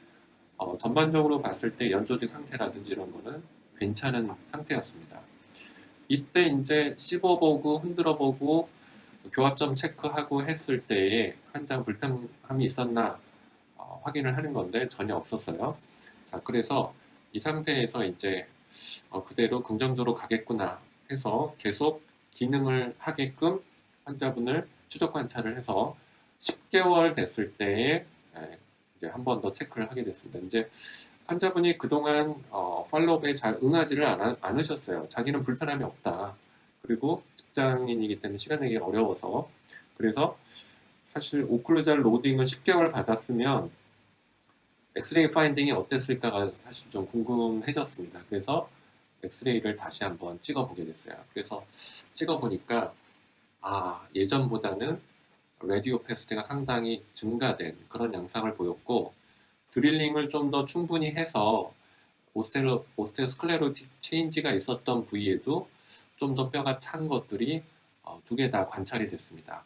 전반적으로 봤을 때 연조직 상태라든지 이런 거는 괜찮은 상태였습니다. 이때 이제 씹어보고 흔들어보고 교합점 체크하고 했을 때에 환자 불편함이 있었나 확인을 하는 건데 전혀 없었어요. 자, 그래서 이 상태에서 이제 그대로 긍정적으로 가겠구나 해서 계속 기능을 하게끔 환자분을 추적 관찰을 해서 10개월 됐을 때에 이제 한 번 더 체크를 하게 됐습니다. 이제 환자분이 그동안 팔로우업에 잘 응하지를 않으셨어요. 자기는 불편함이 없다. 그리고 직장인이기 때문에 시간 내기 어려워서. 그래서 사실 오클루잘 로딩을 10개월 받았으면 엑스레이 파인딩이 어땠을까가 사실 좀 궁금해졌습니다. 그래서 엑스레이를 다시 한번 찍어보게 됐어요. 그래서 찍어보니까 예전보다는 라디오 패스트가 상당히 증가된 그런 양상을 보였고, 드릴링을 좀 더 충분히 해서 오스테오스클레로틱 체인지가 있었던 부위에도 좀 더 뼈가 찬 것들이 두 개 다 관찰이 됐습니다.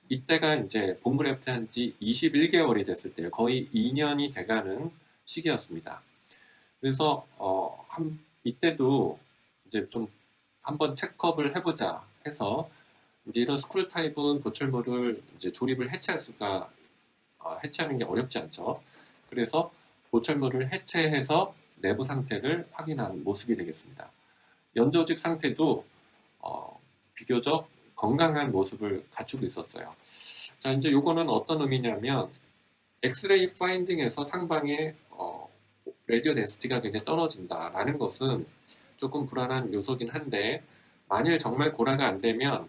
이때가 이제 본그래프트 한 지 21개월이 됐을 때 거의 2년이 돼가는 시기였습니다. 그래서 이때도 이제 좀 한번 체크업을 해보자 해서, 이제 이런 스크류 타입은 보철물을 이제 조립을 해체하는 게 어렵지 않죠. 그래서 보철물을 해체해서 내부 상태를 확인한 모습이 되겠습니다. 연조직 상태도 비교적 건강한 모습을 갖추고 있었어요. 자, 이제 요거는 어떤 의미냐면, 엑스레이 파인딩에서 상방의 라디오 덴시티가 굉장히 떨어진다라는 것은 조금 불안한 요소긴 한데, 만일 정말 고라가 안 되면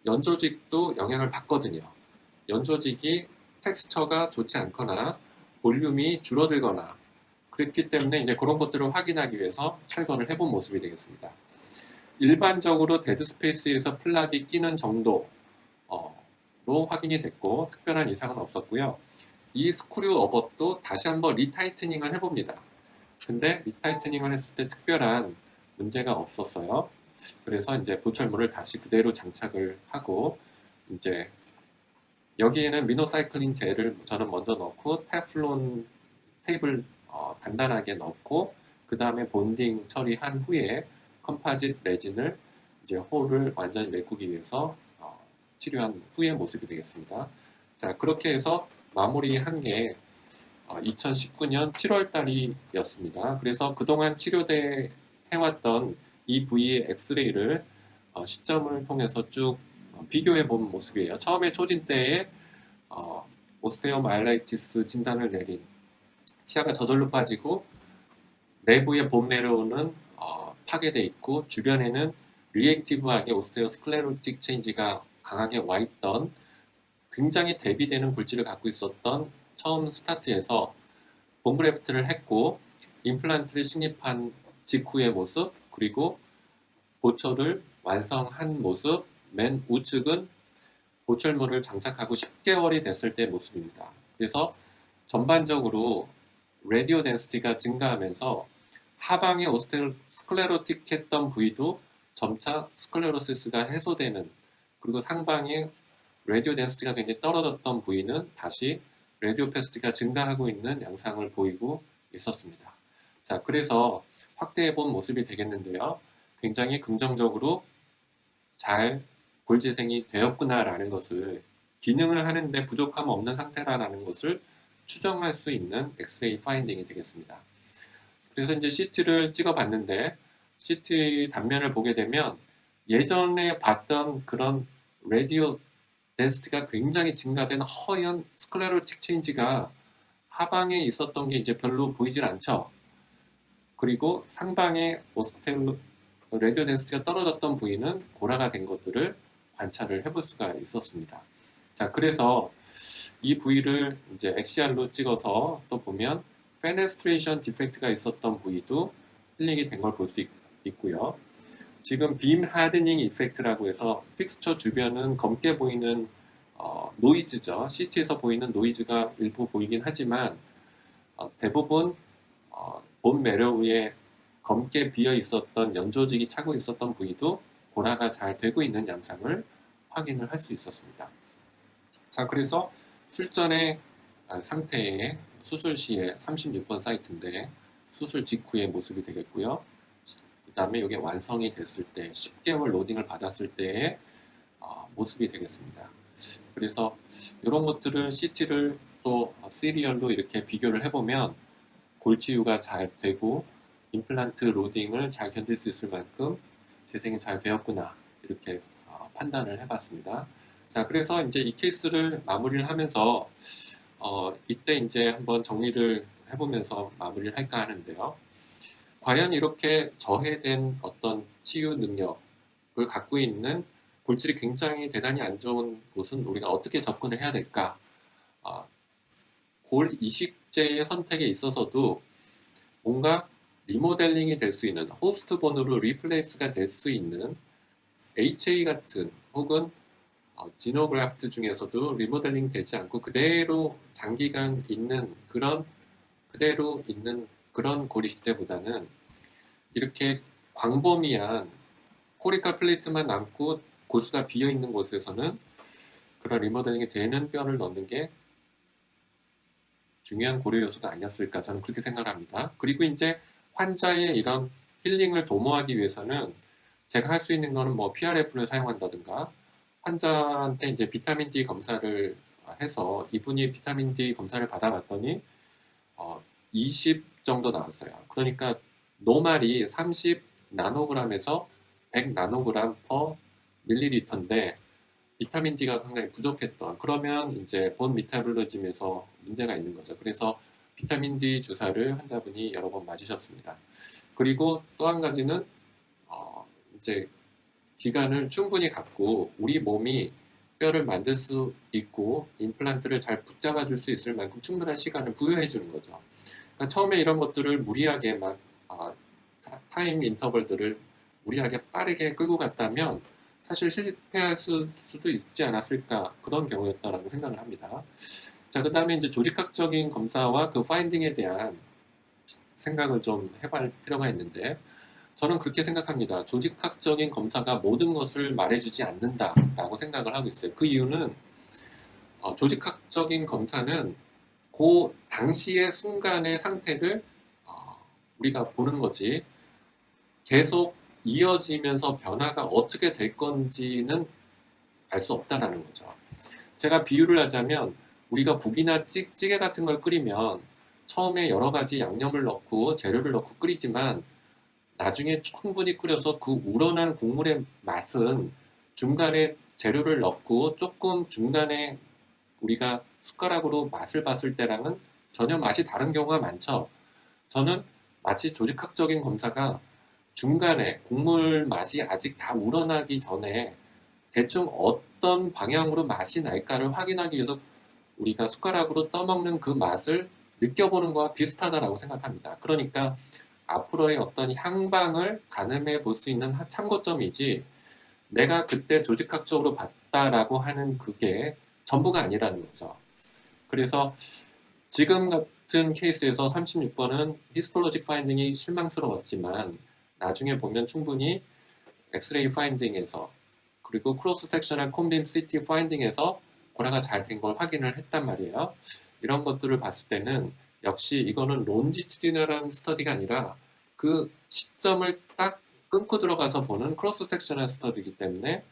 연조직도 영향을 받거든요. 연조직이 텍스처가 좋지 않거나 볼륨이 줄어들거나 그렇기 때문에 이제 그런 것들을 확인하기 위해서 철거를 해본 모습이 되겠습니다. 일반적으로 데드 스페이스에서 플락이 끼는 정도로 확인이 됐고 특별한 이상은 없었고요. 이 스크류 업업도 다시 한번 리타이트닝을 해봅니다. 근데 리타이트닝을 했을 때 특별한 문제가 없었어요. 그래서 이제 보철물을 다시 그대로 장착을 하고, 이제 여기에는 미노사이클린 젤을 저는 먼저 넣고 테플론 테이블 단단하게 넣고, 그 다음에 본딩 처리한 후에 컴파짓 레진을 이제 홀을 완전히 메꾸기 위해서 치료한 후의 모습이 되겠습니다. 자, 그렇게 해서 마무리한 게 2019년 7월 달이었습니다. 그래서 그동안 치료돼 해왔던 이 부위의 엑스레이를 시점을 통해서 쭉 비교해 본 모습이에요. 처음에 초진 때에 오스테오마일라이티스 진단을 내린, 치아가 저절로 빠지고 내부의 본메로우는 파괴돼 있고 주변에는 리액티브하게 오스테오스클레로틱 체인지가 강하게 와 있던, 굉장히 대비되는 골질을 갖고 있었던 처음 스타트에서 본그래프트를 했고 임플란트를 식립한 직후의 모습, 그리고 보철을 완성한 모습, 맨 우측은 보철물을 장착하고 10개월이 됐을 때 모습입니다. 그래서 전반적으로 라디오 덴시티가 증가하면서 하방의 스클레로틱했던 부위도 점차 스클레로시스가 해소되는, 그리고 상방의 라디오 덴시티가 굉장히 떨어졌던 부위는 다시 라디오 패시티가 증가하고 있는 양상을 보이고 있었습니다. 자, 그래서 확대해 본 모습이 되겠는데요. 굉장히 긍정적으로 잘 골재생이 되었구나라는 것을, 기능을 하는데 부족함 없는 상태라는 것을 추정할 수 있는 엑스레이 파인딩이 되겠습니다. 그래서 이제 CT를 찍어봤는데 CT 단면을 보게 되면 예전에 봤던 그런 라디오 덴시티가 굉장히 증가된 허연 스클레로틱 체인지가 하방에 있었던 게 이제 별로 보이질 않죠. 그리고 상방에 라디오 덴시티가 떨어졌던 부위는 고라가 된 것들을 관찰을 해볼 수가 있었습니다. 자, 그래서 이 부위를 이제 XCR로 찍어서 또 보면 페네스트레이션 디펙트가 있었던 부위도 힐링이 된 걸 볼 수 있고요. 지금 빔 하드닝 이펙트라고 해서 픽스처 주변은 검게 보이는 노이즈죠. CT에서 보이는 노이즈가 일부 보이긴 하지만 대부분 본 매료 위에 검게 비어 있었던 연조직이 차고 있었던 부위도 고라가 잘 되고 있는 양상을 확인을 할 수 있었습니다. 자, 그래서 출전의 상태의 수술 시에 36번 사이트인데 수술 직후의 모습이 되겠고요. 그 다음에 이게 완성이 됐을 때 10개월 로딩을 받았을 때의 모습이 되겠습니다. 그래서 이런 것들을 CT를 또 시리얼로 이렇게 비교를 해보면 골치유가 잘 되고 임플란트 로딩을 잘 견딜 수 있을 만큼 재생이 잘 되었구나 이렇게 판단을 해봤습니다. 자, 그래서 이제 이 케이스를 마무리를 하면서 이때 이제 한번 정리를 해보면서 마무리를 할까 하는데요. 과연 이렇게 저해된 어떤 치유 능력을 갖고 있는 골질이 굉장히 대단히 안 좋은 곳은 우리가 어떻게 접근을 해야 될까? 골 이식제의 선택에 있어서도 뭔가 리모델링이 될 수 있는 호스트본으로 리플레이스가 될 수 있는 HA 같은 혹은 지노그래프트 중에서도 리모델링 되지 않고 그대로 장기간 있는 그런 골 이식제보다는 이렇게 광범위한 코리칼 플레이트만 남고 골수가 비어 있는 곳에서는 그런 리모델링이 되는 뼈를 넣는 게 중요한 고려 요소가 아니었을까 저는 그렇게 생각합니다. 그리고 이제 환자의 이런 힐링을 도모하기 위해서는 제가 할 수 있는 거는 뭐 PRF를 사용한다든가 환자한테 이제 비타민 D 검사를 해서 이분이 비타민 D 검사를 받아봤더니 20 정도 나왔어요. 그러니까 노말이 30 나노그램에서 100 나노그램 퍼 밀리리터인데 비타민 D가 상당히 부족했던 그러면 이제 본 메타볼리즘에서 문제가 있는 거죠. 그래서 비타민 D 주사를 환자분이 여러 번 맞으셨습니다. 그리고 또 한 가지는 이제 기간을 충분히 갖고 우리 몸이 뼈를 만들 수 있고 임플란트를 잘 붙잡아 줄 수 있을 만큼 충분한 시간을 부여해 주는 거죠. 그러니까 처음에 이런 것들을 무리하게 막 타임 인터벌들을 무리하게 빠르게 끌고 갔다면 사실 실패할 수도 있지 않았을까 그런 경우였다라고 생각을 합니다. 자, 그 다음에 이제 조직학적인 검사와 그 파인딩에 대한 생각을 좀 해볼 필요가 있는데 저는 그렇게 생각합니다. 조직학적인 검사가 모든 것을 말해주지 않는다라고 생각을 하고 있어요. 그 이유는 조직학적인 검사는 그 당시의 순간의 상태를 우리가 보는 거지 계속 이어지면서 변화가 어떻게 될 건지는 알 수 없다라는 거죠. 제가 비유를 하자면 우리가 국이나 찌개 같은 걸 끓이면 처음에 여러 가지 양념을 넣고 재료를 넣고 끓이지만 나중에 충분히 끓여서 그 우러난 국물의 맛은 중간에 재료를 넣고 조금 중간에 우리가 숟가락으로 맛을 봤을 때랑은 전혀 맛이 다른 경우가 많죠. 저는 마치 조직학적인 검사가 중간에 국물 맛이 아직 다 우러나기 전에 대충 어떤 방향으로 맛이 날까를 확인하기 위해서 우리가 숟가락으로 떠먹는 그 맛을 느껴보는 거와 비슷하다라고 생각합니다. 그러니까 앞으로의 어떤 향방을 가늠해 볼 수 있는 참고점이지 내가 그때 조직학적으로 봤다라고 하는 그게 전부가 아니라는 거죠. 그래서 지금 같은 케이스에서 36번은 히스톨로직 파인딩이 실망스러웠지만 나중에 보면 충분히 엑스레이 파인딩에서 그리고 크로스 섹셔널 콤빔 CT 파인딩에서 고라가 잘 된 걸 확인을 했단 말이에요. 이런 것들을 봤을 때는 역시 이거는 론지튜디널한 스터디가 아니라 그 시점을 딱 끊고 들어가서 보는 크로스 섹셔널 스터디이기 때문에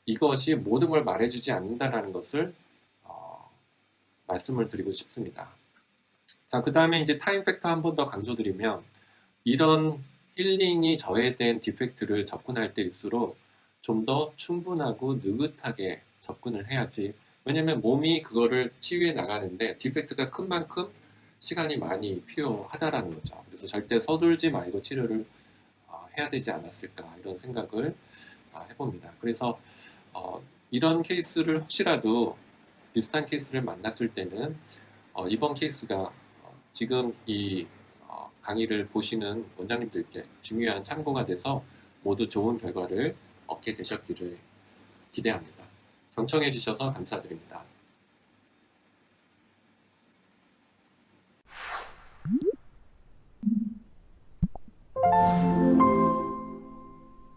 이것이 모든 걸 말해주지 않는다는 것을 말씀을 드리고 싶습니다. 자, 그 다음에 이제 타임 팩터 한 번 더 강조드리면 이런 힐링이 저해된 디펙트를 접근할 때일수록 좀 더 충분하고 느긋하게 접근을 해야지. 왜냐면 몸이 그거를 치유해 나가는데 디펙트가 큰 만큼 시간이 많이 필요하다라는 거죠. 그래서 절대 서둘지 말고 치료를 해야 되지 않았을까 이런 생각을 해봅니다. 그래서 이런 케이스를 혹시라도 비슷한 케이스를 만났을 때는 이번 케이스가 지금 이 강의를 보시는 원장님들께 중요한 참고가 돼서 모두 좋은 결과를 얻게 되셨기를 기대합니다. 경청해 주셔서 감사드립니다.